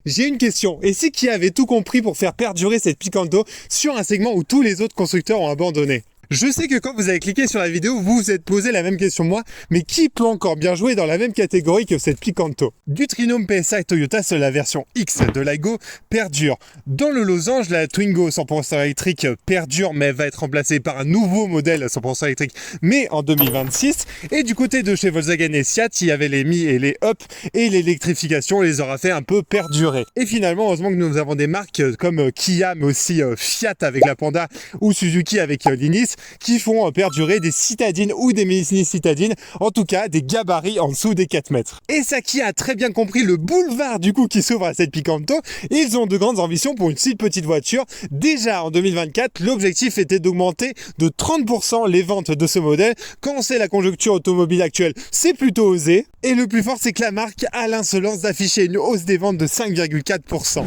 J'ai une question, et si Kia avait tout compris pour faire perdurer cette Picanto sur un segment où tous les autres constructeurs ont abandonné? Je sais que quand vous avez cliqué sur la vidéo, vous vous êtes posé la même question que moi, mais qui peut encore bien jouer dans la même catégorie que cette Picanto? Du Trinome PSA et Toyota, seule la version X de l'Aygo perdure. Dans le losange, la Twingo 100% électrique perdure, mais va être remplacée par un nouveau modèle 100% électrique, mais en 2026. Et du côté de chez Volkswagen et Seat, il y avait les Mi et les Up, et l'électrification les aura fait un peu perdurer. Et finalement, heureusement que nous avons des marques comme Kia, mais aussi Fiat avec la Panda, ou Suzuki avec l'Inis, qui font perdurer des citadines ou des mini-citadines, en tout cas des gabarits en dessous des 4 mètres. Et Kia a très bien compris le boulevard du coup qui s'ouvre à cette Picanto, et ils ont de grandes ambitions pour une si petite voiture. Déjà en 2024, l'objectif était d'augmenter de 30% les ventes de ce modèle. Quand on sait la conjoncture automobile actuelle, c'est plutôt osé. Et le plus fort, c'est que la marque a l'insolence d'afficher une hausse des ventes de 5,4%.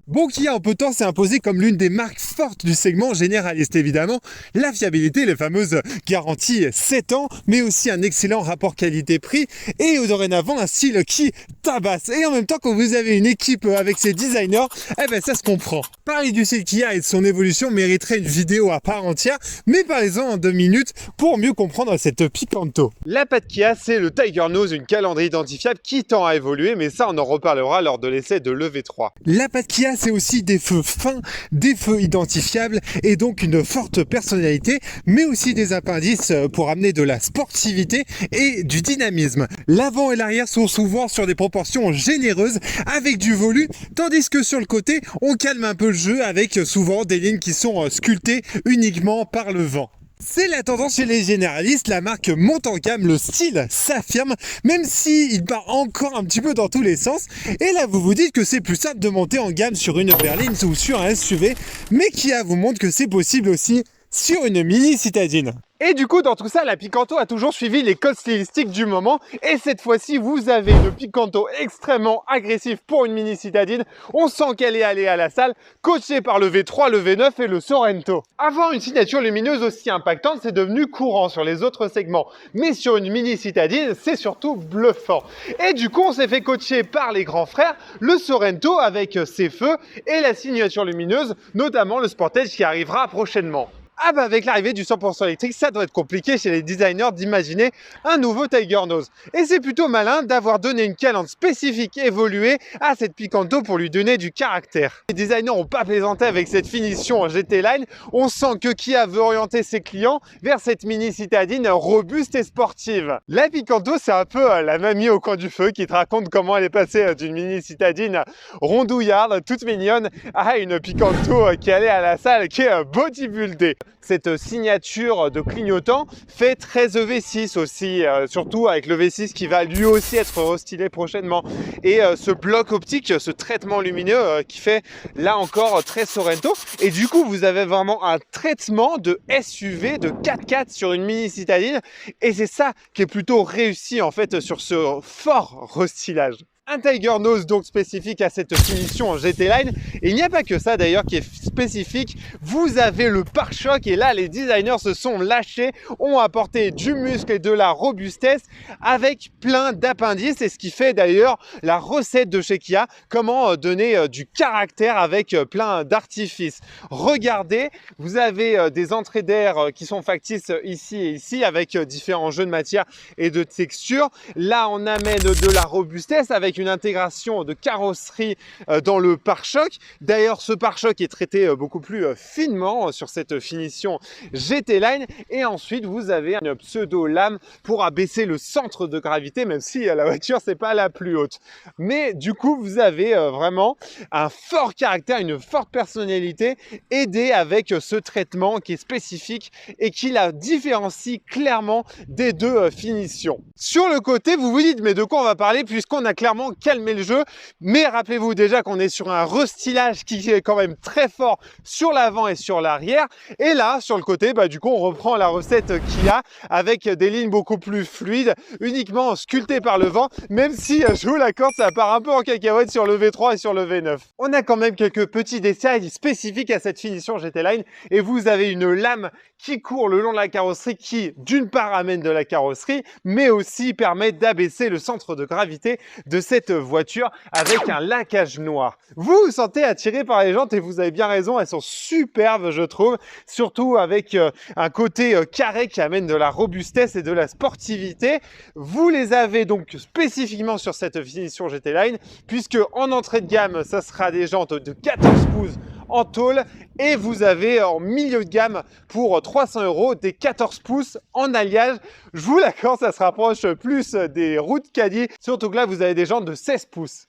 Bon, Kia en peu de temps s'est imposé comme l'une des marques fortes du segment généraliste évidemment. La fiabilité, les fameuses garanties 7 ans, mais aussi un excellent rapport qualité-prix et dorénavant un style qui tabasse. Et en même temps, quand vous avez une équipe avec ses designers, eh ben ça se comprend. Parler du style Kia et de son évolution mériterait une vidéo à part entière, mais parlez-en en 2 minutes pour mieux comprendre cette Picanto. La patte Kia, c'est le Tiger Nose, une calandre identifiable qui tend à évoluer, mais ça on en reparlera lors de l'essai de l'EV3. La patte Kia, c'est aussi des feux fins, des feux identifiables et donc une forte personnalité, mais aussi des appendices pour amener de la sportivité et du dynamisme. L'avant et l'arrière sont souvent sur des proportions généreuses avec du volume, tandis que sur le côté, on calme un peu le jeu avec souvent des lignes qui sont sculptées uniquement par le vent. C'est la tendance chez les généralistes, la marque monte en gamme, le style s'affirme, même s'il part encore un petit peu dans tous les sens. Et là, vous vous dites que c'est plus simple de monter en gamme sur une berline ou sur un SUV, mais Kia vous montre que c'est possible aussi sur une mini citadine. Et du coup, dans tout ça, la Picanto a toujours suivi les codes stylistiques du moment. Et cette fois-ci, vous avez une Picanto extrêmement agressive pour une mini citadine. On sent qu'elle est allée à la salle, coachée par le V3, le V9 et le Sorento. Avoir une signature lumineuse aussi impactante, c'est devenu courant sur les autres segments. Mais sur une mini citadine, c'est surtout bluffant. Et du coup, on s'est fait coacher par les grands frères, le Sorento avec ses feux et la signature lumineuse, notamment le Sportage qui arrivera prochainement. Ah bah avec l'arrivée du 100% électrique, ça doit être compliqué chez les designers d'imaginer un nouveau Tiger Nose. Et c'est plutôt malin d'avoir donné une calandre spécifique évoluée à cette Picanto pour lui donner du caractère. Les designers n'ont pas plaisanté avec cette finition en GT Line. On sent que Kia veut orienter ses clients vers cette mini citadine robuste et sportive. La Picanto, c'est un peu la mamie au coin du feu qui te raconte comment elle est passée d'une mini citadine rondouillarde, toute mignonne, à une Picanto qui allait à la salle, qui est bodybuildée. Cette signature de clignotant fait très EV6 aussi, surtout avec le V6 qui va lui aussi être restylé prochainement. Et ce bloc optique, ce traitement lumineux qui fait là encore très Sorento. Et du coup, vous avez vraiment un traitement de SUV, de 4x4 sur une mini citadine. Et c'est ça qui est plutôt réussi en fait sur ce fort restylage. Un Tiger Nose donc spécifique à cette finition en GT Line. Et il n'y a pas que ça d'ailleurs qui est spécifique. Vous avez le pare-choc et là les designers se sont lâchés, ont apporté du muscle et de la robustesse avec plein d'appendices. Et ce qui fait d'ailleurs la recette de chez Kia, comment donner du caractère avec plein d'artifices. Regardez, vous avez des entrées d'air qui sont factices ici et ici avec différents jeux de matière et de texture. Là on amène de la robustesse avec une intégration de carrosserie dans le pare-choc. D'ailleurs, ce pare-choc est traité beaucoup plus finement sur cette finition GT Line. Et ensuite, vous avez une pseudo-lame pour abaisser le centre de gravité, même si la voiture, c'est pas la plus haute. Mais du coup, vous avez vraiment un fort caractère, une forte personnalité, aidée avec ce traitement qui est spécifique et qui la différencie clairement des deux finitions. Sur le côté, vous vous dites, mais de quoi on va parler puisqu'on a clairement calmé le jeu, mais rappelez-vous déjà qu'on est sur un restylage qui est quand même très fort sur l'avant et sur l'arrière. Et là, sur le côté, du coup, on reprend la recette Kia avec des lignes beaucoup plus fluides, uniquement sculptées par le vent, même si, je vous l'accorde, ça part un peu en cacahuète sur le V3 et sur le V9. On a quand même quelques petits détails spécifiques à cette finition GT Line et vous avez une lame qui court le long de la carrosserie qui, d'une part, amène de la carrosserie, mais aussi permet d'abaisser le centre de gravité de cette cette voiture avec un laquage noir. Vous vous sentez attiré par les jantes et vous avez bien raison, elles sont superbes je trouve, surtout avec un côté carré qui amène de la robustesse et de la sportivité. Vous les avez donc spécifiquement sur cette finition GT Line, puisque en entrée de gamme, ça sera des jantes de 14 pouces en tôle et vous avez en milieu de gamme pour 300 € des 14 pouces en alliage. Je vous l'accorde, ça se rapproche plus des routes caddie, surtout que là vous avez des jantes de 16 pouces.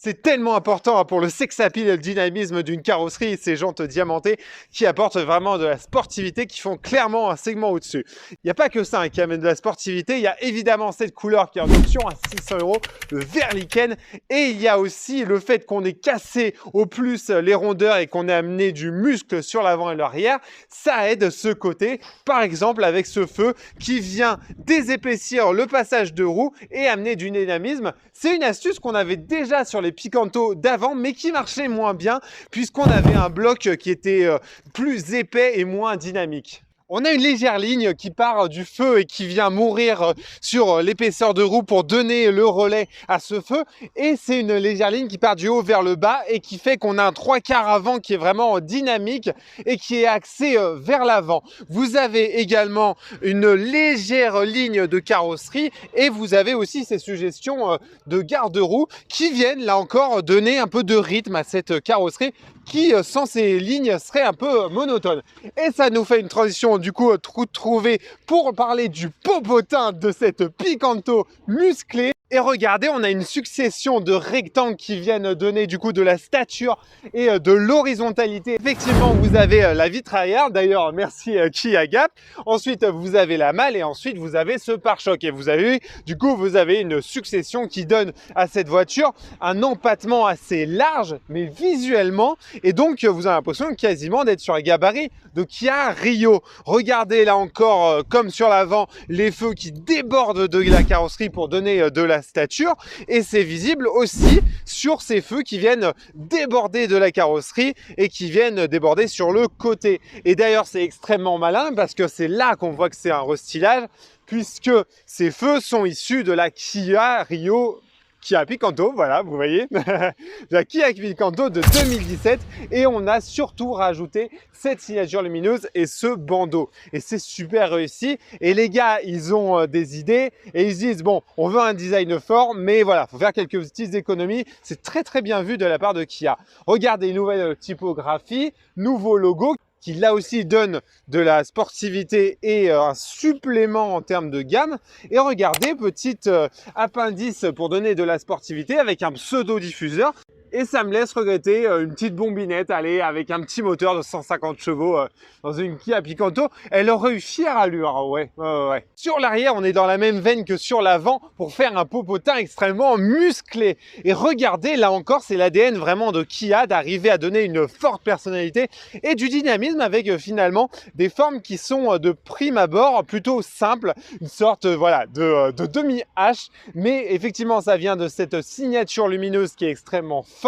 C'est tellement important pour le sex appeal et le dynamisme d'une carrosserie, ces jantes diamantées qui apportent vraiment de la sportivité, qui font clairement un segment au-dessus. Il n'y a pas que ça qui amène de la sportivité, il y a évidemment cette couleur qui est en option à 600 €, le vert lichen, et il y a aussi le fait qu'on ait cassé au plus les rondeurs et qu'on ait amené du muscle sur l'avant et l'arrière. Ça aide ce côté, par exemple avec ce feu qui vient désépaissir le passage de roue et amener du dynamisme. C'est une astuce qu'on avait déjà sur les Picanto d'avant, mais qui marchait moins bien puisqu'on avait un bloc qui était plus épais et moins dynamique. On a une légère ligne qui part du feu et qui vient mourir sur l'épaisseur de roue pour donner le relais à ce feu. Et c'est une légère ligne qui part du haut vers le bas et qui fait qu'on a un 3/4 avant qui est vraiment dynamique et qui est axé vers l'avant. Vous avez également une légère ligne de carrosserie et vous avez aussi ces suggestions de garde-roue qui viennent là encore donner un peu de rythme à cette carrosserie qui, sans ces lignes, serait un peu monotone. Et ça nous fait une transition du coup trouvée pour parler du popotin de cette Picanto musclée. Et regardez, on a une succession de rectangles qui viennent donner du coup de la stature et de l'horizontalité. Effectivement, vous avez la vitre arrière. D'ailleurs, merci Kia Gap. Ensuite, vous avez la malle et ensuite, vous avez ce pare-choc. Et vous avez, du coup, vous avez une succession qui donne à cette voiture un empattement assez large, mais visuellement. Et donc, vous avez l'impression quasiment d'être sur un gabarit de Kia Rio. Regardez là encore, comme sur l'avant, les feux qui débordent de la carrosserie pour donner de la stature, et c'est visible aussi sur ces feux qui viennent déborder de la carrosserie et qui viennent déborder sur le côté. Et d'ailleurs c'est extrêmement malin parce que c'est là qu'on voit que c'est un restylage, puisque ces feux sont issus de la Kia Rio Kia Picanto, voilà, vous voyez, la Kia Picanto de 2017, et on a surtout rajouté cette signature lumineuse et ce bandeau. Et c'est super réussi. Et les gars, ils ont des idées et ils se disent, bon, on veut un design fort, mais voilà, faut faire quelques petites économies. C'est très très bien vu de la part de Kia. Regardez, une nouvelle typographie, nouveau logo, qui là aussi donne de la sportivité et un supplément en termes de gamme. Et regardez, petit appendice pour donner de la sportivité avec un pseudo-diffuseur. Et ça me laisse regretter une petite bombinette, allez, avec un petit moteur de 150 chevaux dans une Kia Picanto. Elle aurait eu fière allure, ouais. Sur l'arrière, on est dans la même veine que sur l'avant pour faire un popotin extrêmement musclé. Et regardez, là encore, c'est l'ADN vraiment de Kia d'arriver à donner une forte personnalité et du dynamisme avec finalement des formes qui sont de prime abord plutôt simples, une sorte voilà de demi-H. Mais effectivement, ça vient de cette signature lumineuse qui est extrêmement forte.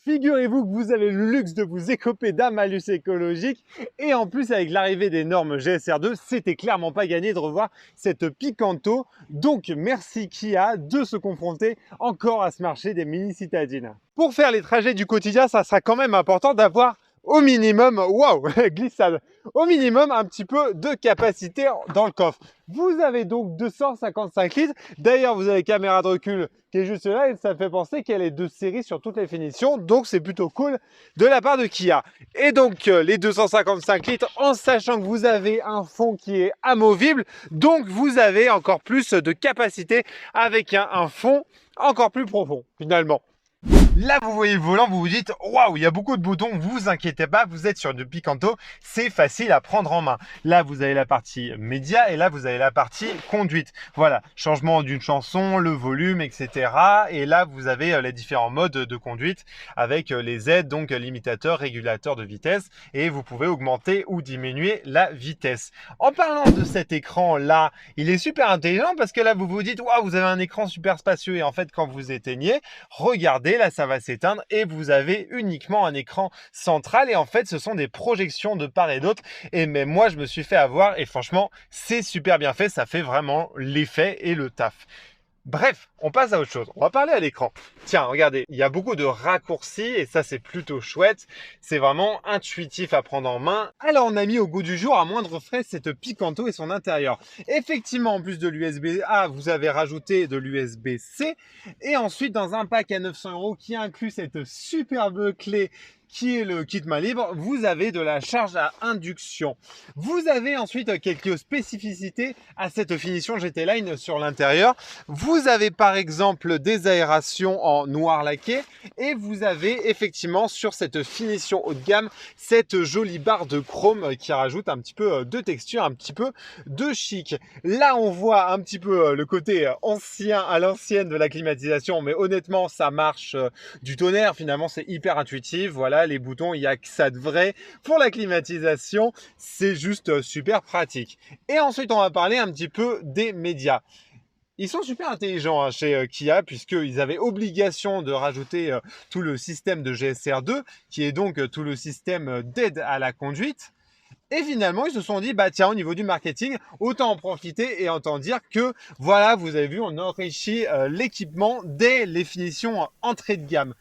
Figurez-vous que vous avez le luxe de vous écoper d'un malus écologique et en plus avec l'arrivée des normes GSR2, c'était clairement pas gagné de revoir cette Picanto. Donc merci Kia de se confronter encore à ce marché des mini citadines. Pour faire les trajets du quotidien, ça sera quand même important d'avoir au minimum, waouh, glissade, au minimum un petit peu de capacité dans le coffre. Vous avez donc 255 litres. D'ailleurs, vous avez caméra de recul qui est juste là et ça fait penser qu'elle est de série sur toutes les finitions. Donc, c'est plutôt cool de la part de Kia. Et donc, les 255 litres en sachant que vous avez un fond qui est amovible. Donc, vous avez encore plus de capacité avec un fond encore plus profond finalement. Là, vous voyez le volant, vous vous dites « Waouh, il y a beaucoup de boutons, vous inquiétez pas, vous êtes sur du Picanto, c'est facile à prendre en main. » Là, vous avez la partie média et là, vous avez la partie conduite. Voilà, changement d'une chanson, le volume, etc. Et là, vous avez les différents modes de conduite avec les aides, donc limitateur, régulateur de vitesse et vous pouvez augmenter ou diminuer la vitesse. En parlant de cet écran-là, il est super intelligent parce que là, vous vous dites « Waouh, vous avez un écran super spacieux. » Et en fait, quand vous éteignez, regardez, là, ça va s'éteindre et vous avez uniquement un écran central et en fait ce sont des projections de part et d'autre et même moi je me suis fait avoir et franchement c'est super bien fait, ça fait vraiment l'effet et le taf. Bref, on passe à autre chose. On va parler à l'écran. Tiens, regardez, il y a beaucoup de raccourcis et ça, c'est plutôt chouette. C'est vraiment intuitif à prendre en main. Alors, on a mis au goût du jour à moindre frais cette Picanto et son intérieur. Effectivement, en plus de l'USB-A, vous avez rajouté de l'USB-C. Et ensuite, dans un pack à 900 € qui inclut cette superbe clé qui est le kit main libre, vous avez de la charge à induction. Vous avez ensuite quelques spécificités à cette finition GT Line sur l'intérieur. Vous avez par exemple des aérations en noir laqué et vous avez effectivement sur cette finition haut de gamme cette jolie barre de chrome qui rajoute un petit peu de texture, un petit peu de chic. Là on voit un petit peu le côté ancien à l'ancienne de la climatisation, mais honnêtement ça marche du tonnerre, finalement c'est hyper intuitif. Voilà, les boutons, il n'y a que ça de vrai. Pour la climatisation, c'est juste super pratique. Et ensuite, on va parler un petit peu des médias. Ils sont super intelligents chez Kia puisqu'ils avaient obligation de rajouter tout le système de GSR2 qui est donc tout le système d'aide à la conduite. Et finalement, ils se sont dit, bah tiens, au niveau du marketing, autant en profiter et autant dire que, voilà, vous avez vu, on enrichit l'équipement dès les finitions entrée de gamme.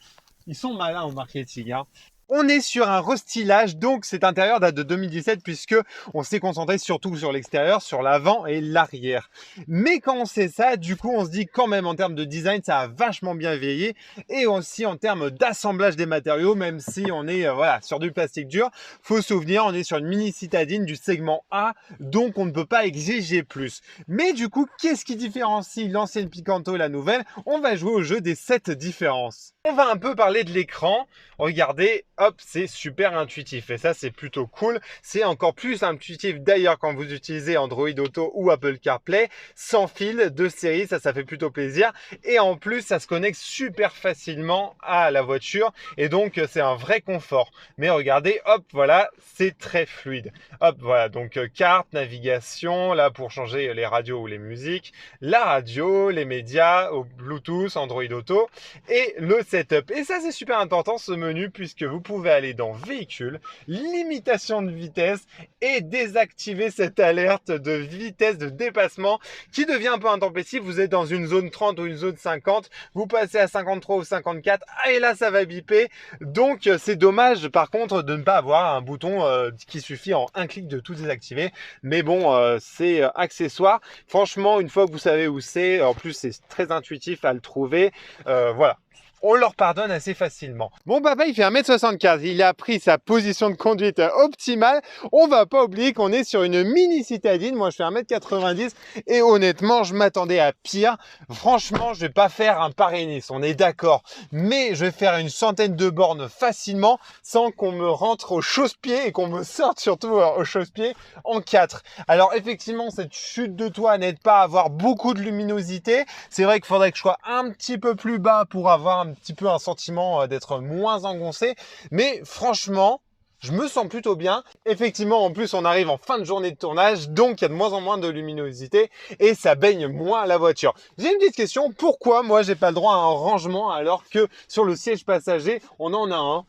Ils sont malins au marketing, hein. On est sur un restylage, donc cet intérieur date de 2017 puisque on s'est concentré surtout sur l'extérieur, sur l'avant et l'arrière. Mais quand on sait ça, du coup, on se dit quand même en termes de design, ça a vachement bien vieilli et aussi en termes d'assemblage des matériaux, même si on est voilà sur du plastique dur. Faut se souvenir, on est sur une mini citadine du segment A, donc on ne peut pas exiger plus. Mais du coup, qu'est-ce qui différencie l'ancienne Picanto et la nouvelle? On va jouer au jeu des 7 différences. On va un peu parler de l'écran. Regardez, hop, c'est super intuitif et ça c'est plutôt cool. C'est encore plus intuitif d'ailleurs quand vous utilisez Android Auto ou Apple CarPlay sans fil de série, ça fait plutôt plaisir. Et en plus, ça se connecte super facilement à la voiture et donc c'est un vrai confort. Mais regardez, hop, voilà, c'est très fluide. Hop, voilà, donc carte, navigation, là pour changer les radios ou les musiques, la radio, les médias, au Bluetooth, Android Auto et le setup. Et ça c'est super important ce menu puisque vous pouvez aller dans véhicule, limitation de vitesse et désactiver cette alerte de vitesse de dépassement qui devient un peu intempestive. Vous êtes dans une zone 30 ou une zone 50, vous passez à 53 ou 54 et là ça va biper. Donc c'est dommage par contre de ne pas avoir un bouton qui suffit en un clic de tout désactiver. Mais bon, c'est accessoire. Franchement, une fois que vous savez où c'est, en plus c'est très intuitif à le trouver. Voilà. On leur pardonne assez facilement. Mon papa, il fait 1m75. Il a pris sa position de conduite optimale. On va pas oublier qu'on est sur une mini citadine. Moi, je fais 1m90 et honnêtement, je m'attendais à pire. Franchement, je vais pas faire un Paris-Nice, on est d'accord. Mais je vais faire une centaine de bornes facilement sans qu'on me rentre au chausse-pied et qu'on me sorte surtout au chausse-pied en 4. Alors, effectivement, cette chute de toit n'aide pas à avoir beaucoup de luminosité. C'est vrai qu'il faudrait que je sois un petit peu plus bas pour avoir un petit peu un sentiment d'être moins engoncé, mais franchement je me sens plutôt bien. Effectivement, en plus on arrive en fin de journée de tournage, donc il y a de moins en moins de luminosité et ça baigne moins la voiture. J'ai une petite question, pourquoi moi j'ai pas le droit à un rangement alors que sur le siège passager on en a un?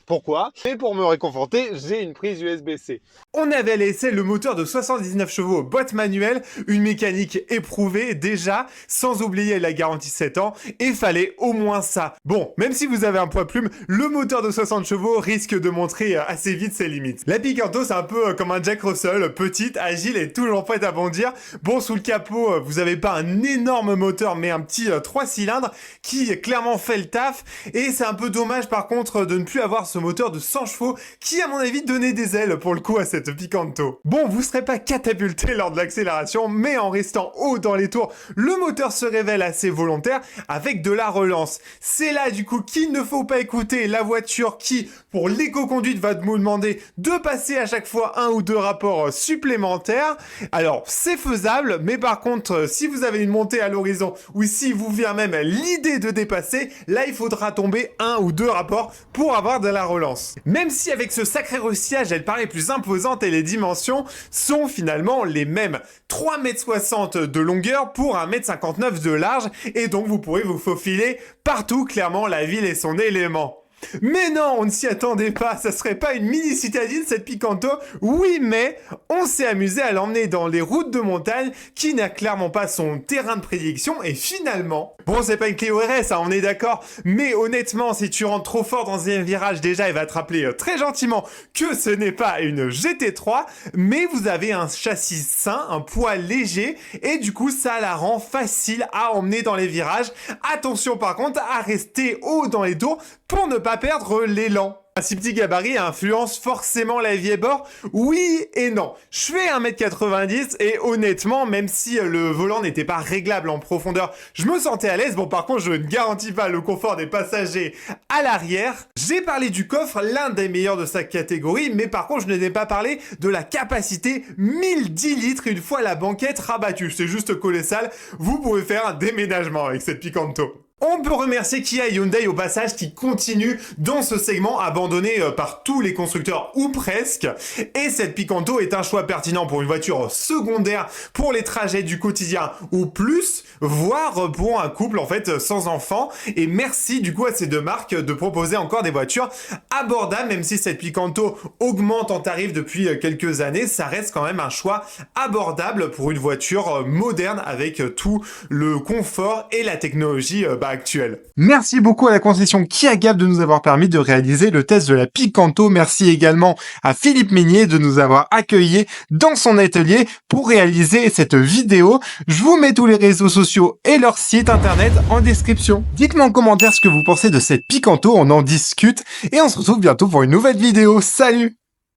Pourquoi? Et pour me réconforter, j'ai une prise USB-C. On avait laissé le moteur de 79 chevaux boîte manuelle, une mécanique éprouvée déjà, sans oublier la garantie 7 ans, et fallait au moins ça. Bon, même si vous avez un poids plume, le moteur de 60 chevaux risque de montrer assez vite ses limites. La Picanto, c'est un peu comme un Jack Russell, petite, agile et toujours prête à bondir. Bon, sous le capot, vous avez pas un énorme moteur, mais un petit 3 cylindres qui clairement fait le taf, et c'est un peu dommage par contre de ne plus avoir ce moteur de 100 chevaux qui à mon avis donnait des ailes pour le coup à cette Picanto. Bon, vous serez pas catapulté lors de l'accélération, mais en restant haut dans les tours, le moteur se révèle assez volontaire avec de la relance. C'est là du coup qu'il ne faut pas écouter la voiture qui, pour l'éco-conduite, va vous demander de passer à chaque fois un ou deux rapports supplémentaires. Alors c'est faisable, mais par contre si vous avez une montée à l'horizon ou si vous vient même l'idée de dépasser, là il faudra tomber un ou deux rapports pour avoir de la relance. Même si avec ce sacré ressillage elle paraît plus imposante et les dimensions sont finalement les mêmes. 3,60 m de longueur pour 1,59 m de large et donc vous pourrez vous faufiler partout, clairement la ville est son élément. Mais non, on ne s'y attendait pas, ça serait pas une mini citadine cette Picanto? Oui, mais on s'est amusé à l'emmener dans les routes de montagne qui n'a clairement pas son terrain de prédilection et finalement... Bon, c'est pas une Clio RS, hein, on est d'accord, mais honnêtement, si tu rentres trop fort dans un virage, déjà, il va te rappeler très gentiment que ce n'est pas une GT3, mais vous avez un châssis sain, un poids léger, et du coup, ça la rend facile à emmener dans les virages. Attention par contre à rester haut dans les tours pour ne pas perdre l'élan. Un si petit gabarit influence forcément la vie à bord? Oui et non. Je fais 1m90 et honnêtement, même si le volant n'était pas réglable en profondeur, je me sentais à l'aise. Bon, par contre, je ne garantis pas le confort des passagers à l'arrière. J'ai parlé du coffre, l'un des meilleurs de sa catégorie, mais par contre, je n'ai pas parlé de la capacité 1010 litres une fois la banquette rabattue. C'est juste colossal. Vous pouvez faire un déménagement avec cette Picanto. On peut remercier Kia et Hyundai au passage qui continuent dans ce segment abandonné par tous les constructeurs ou presque. Et cette Picanto est un choix pertinent pour une voiture secondaire pour les trajets du quotidien ou plus, voire pour un couple en fait sans enfants. Et merci du coup à ces deux marques de proposer encore des voitures abordables, même si cette Picanto augmente en tarif depuis quelques années, ça reste quand même un choix abordable pour une voiture moderne avec tout le confort et la technologie actuelle. Merci beaucoup à la concession Kia Gap de nous avoir permis de réaliser le test de la Picanto. Merci également à Philippe Meignier de nous avoir accueillis dans son atelier pour réaliser cette vidéo. Je vous mets tous les réseaux sociaux et leur site internet en description. Dites-moi en commentaire ce que vous pensez de cette Picanto, on en discute et on se retrouve bientôt pour une nouvelle vidéo. Salut!